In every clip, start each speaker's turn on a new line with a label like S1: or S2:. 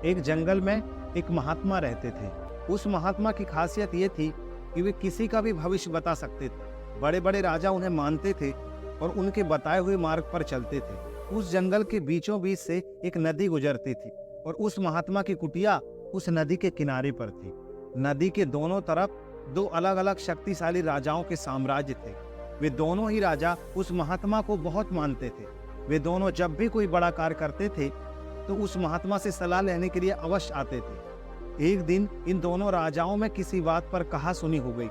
S1: एक जंगल में एक महात्मा रहते थे। उस महात्मा की खासियत ये थी कि वे किसी का भी भविष्य बता सकते थे। बड़े बड़े राजा उन्हें मानते थे और उनके बताए हुए मार्ग पर चलते थे। उस जंगल के बीचों बीच से एक नदी गुजरती थी और उस महात्मा की कुटिया उस नदी के किनारे पर थी। नदी के दोनों तरफ दो अलग अलग शक्तिशाली राजाओं के साम्राज्य थे। वे दोनों ही राजा उस महात्मा को बहुत मानते थे। वे दोनों जब भी कोई बड़ा कार्य करते थे तो उस महात्मा से सलाह लेने के लिए अवश्य आते थे। एक दिन इन दोनों राजाओं में किसी बात पर कहासुनी हो गई।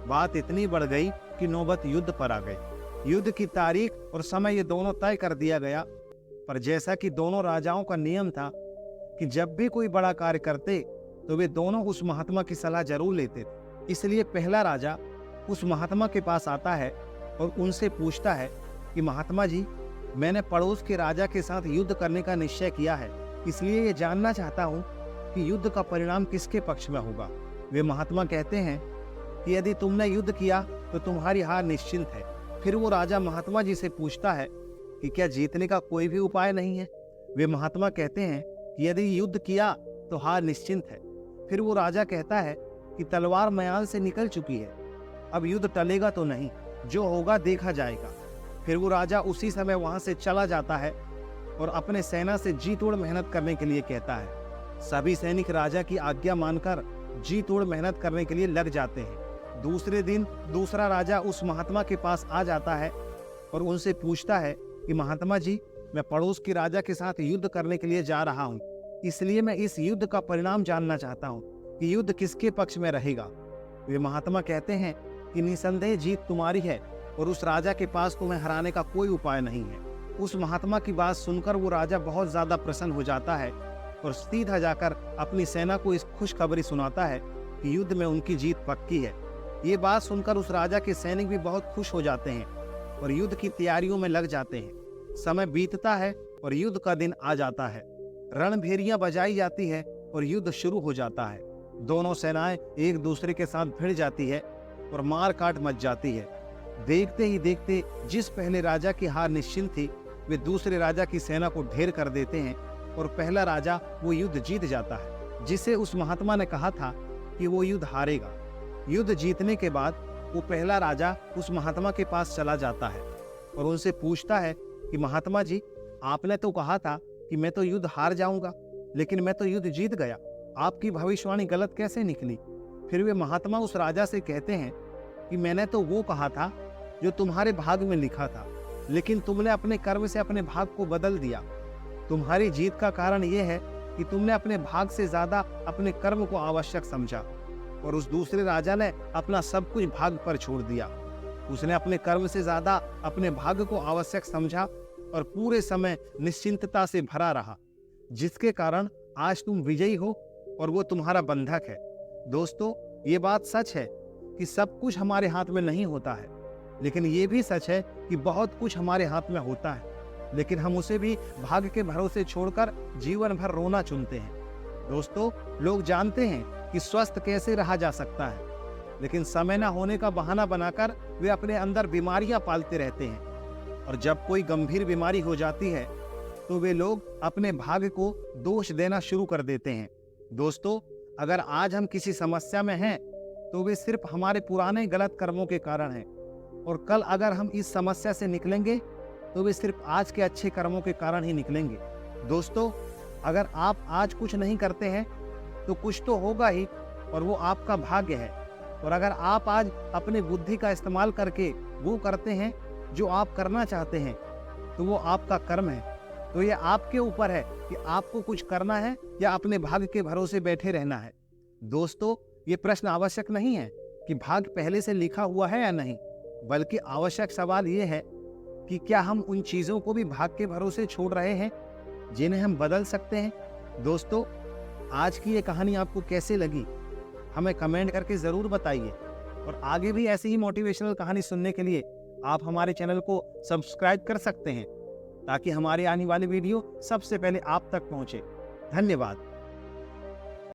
S1: बात इतनी बढ़ गई कि नौबत युद्ध पर आ गई। युद्ध की तारीख और समय ये दोनों तय कर दिया गया। पर जैसा कि दोनों राजाओं का नियम था कि जब भी कोई बड़ा कार्य करते तो वे दोनों उस महात्मा की सलाह जरूर लेते थे। इसलिए पहला राजा उस महात्मा के पास आता है और उनसे पूछता है कि महात्मा जी, मैंने पड़ोस के राजा के साथ युद्ध करने का निश्चय किया है, इसलिए ये जानना चाहता हूँ कि युद्ध का परिणाम किसके पक्ष में होगा। वे महात्मा कहते हैं कि यदि तुमने युद्ध किया तो तुम्हारी हार निश्चिंत है। फिर वो राजा महात्मा जी से पूछता है कि क्या जीतने का कोई भी उपाय नहीं है। वे महात्मा कहते हैं कि यदि युद्ध किया तो हार निश्चिंत है। फिर वो राजा कहता है कि तलवार म्यान से निकल चुकी है, अब युद्ध टलेगा तो नहीं, जो होगा देखा जाएगा। फिर वो राजा उसी समय वहां से चला जाता है और अपने सेना से जी तोड़ मेहनत करने के लिए कहता है। सभी सैनिक राजा की आज्ञा मानकर जी तोड़ मेहनत करने के लिए लग जाते हैं। दूसरे दिन दूसरा राजा उस महात्मा के पास आ जाता है और उनसे पूछता है कि महात्मा जी, मैं पड़ोस के राजा के साथ युद्ध करने के लिए जा रहा हूँ, इसलिए मैं इस युद्ध का परिणाम जानना चाहता हूँ कि युद्ध किसके पक्ष में रहेगा। वे महात्मा कहते हैं कि निसंदेह जीत तुम्हारी है और उस राजा के पास तुम्हें हराने का कोई उपाय नहीं है। उस महात्मा की बात सुनकर वो राजा बहुत ज्यादा प्रसन्न हो जाता है और सीधा जाकर अपनी सेना को इस खुशखबरी सुनाता है कि युद्ध में उनकी जीत पक्की है। ये बात सुनकर उस राजा के सैनिक भी बहुत खुश हो जाते हैं और युद्ध की तैयारियों में लग जाते हैं। समय बीतता है और युद्ध का दिन आ जाता है। रणभेरियां बजाई जाती है और युद्ध शुरू हो जाता है। दोनों सेनाएं एक दूसरे के साथ भिड़ जाती है और मार काट मच जाती है। देखते ही देखते जिस पहले राजा की हार निश्चिंत थी, वे दूसरे राजा की सेना को ढेर कर देते हैं और पहला राजा वो युद्ध जीत जाता है, जिसे उस महात्मा ने कहा था कि वो युद्ध हारेगा। युद्ध जीतने के बाद वो पहला राजा उस महात्मा के पास चला जाता है और उनसे पूछता है कि महात्मा जी, आपने तो कहा था कि मैं तो युद्ध हार जाऊंगा, लेकिन मैं तो युद्ध जीत गया। आपकी भविष्यवाणी गलत कैसे निकली। फिर वे महात्मा उस राजा से कहते हैं कि मैंने तो वो कहा था जो तुम्हारे भाग में लिखा था, लेकिन तुमने अपने कर्म से अपने भाग को बदल दिया। तुम्हारी जीत का कारण यह है कि तुमने अपने भाग से ज्यादा अपने कर्म को आवश्यक समझा और उस दूसरे राजा ने अपना सब कुछ भाग पर छोड़ दिया। उसने अपने कर्म से ज्यादा अपने भाग को आवश्यक समझा और पूरे समय निश्चिंतता से भरा रहा, जिसके कारण आज तुम विजयी हो और वो तुम्हारा बंधक है। दोस्तों, ये बात सच है कि सब कुछ हमारे हाथ में नहीं होता है, लेकिन ये भी सच है कि बहुत कुछ हमारे हाथ में होता है, लेकिन हम उसे भी भाग्य के भरोसे छोड़कर जीवन भर रोना चुनते हैं। दोस्तों, लोग जानते हैं कि स्वस्थ कैसे रहा जा सकता है, लेकिन समय न होने का बहाना बनाकर वे अपने अंदर बीमारियां पालते रहते हैं और जब कोई गंभीर बीमारी हो जाती है तो वे लोग अपने भाग्य को दोष देना शुरू कर देते हैं। दोस्तों, अगर आज हम किसी समस्या में हैं तो वे सिर्फ हमारे पुराने गलत कर्मों के कारण हैं और कल अगर हम इस समस्या से निकलेंगे तो वे सिर्फ आज के अच्छे कर्मों के कारण ही निकलेंगे। दोस्तों, अगर आप आज कुछ नहीं करते हैं तो कुछ तो होगा ही और वो आपका भाग्य है, और अगर आप आज अपनी बुद्धि का इस्तेमाल करके वो करते हैं जो आप करना चाहते हैं तो वो आपका कर्म है। तो ये आपके ऊपर है कि आपको कुछ करना है या अपने भाग्य के भरोसे बैठे रहना है। दोस्तों, ये प्रश्न आवश्यक नहीं है कि भाग्य पहले से लिखा हुआ है या नहीं, बल्कि आवश्यक सवाल ये है कि क्या हम उन चीजों को भी भाग्य के भरोसे छोड़ रहे हैं जिन्हें हम बदल सकते हैं। दोस्तों, आज की ये कहानी आपको कैसे लगी हमें कमेंट करके जरूर बताइए, और आगे भी ऐसी ही मोटिवेशनल कहानी सुनने के लिए आप हमारे चैनल को सब्सक्राइब कर सकते हैं ताकि हमारी आने वाली वीडियो सबसे पहले आप तक पहुंचे। धन्यवाद।